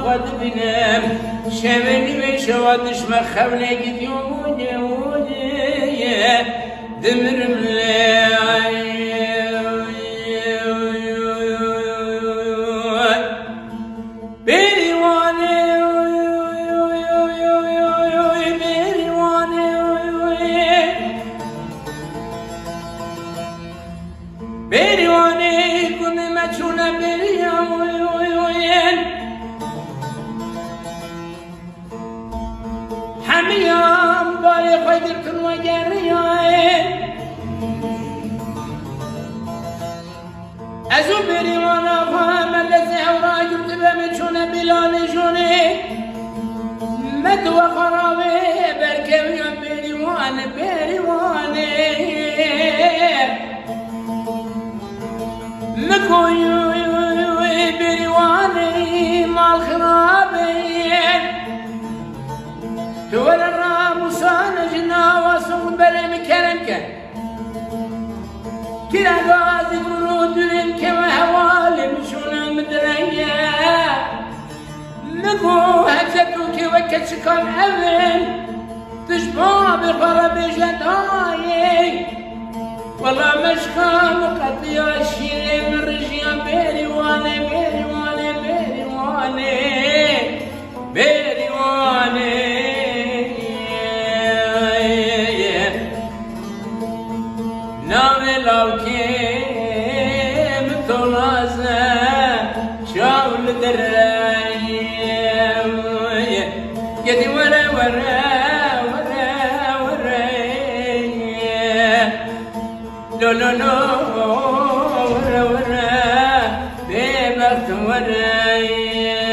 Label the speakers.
Speaker 1: خود بینم شمنی به شوادش مخونه گدیو دمرم بریوانه کنه مچونه بریوان همیم باری خواهی کن و گریان از او بریوان آقا من لزه اورا گفت به مچونه بلانشونه مد و خرابه برکویم بریوانه مكوي بريواني مال خرابين تولى الراموس انا جنا واسوق بلي مكرمك كلا غازي برود كما هوالي مشونا مدرية مكو هكذا وكتشكم أبن تشبه بخرب جداي والله مشكام قطيع الشيء من رجيان بيريواني نامي لو كيم تولازة شاول دراي يدي ورا لو ورا بيبك ورا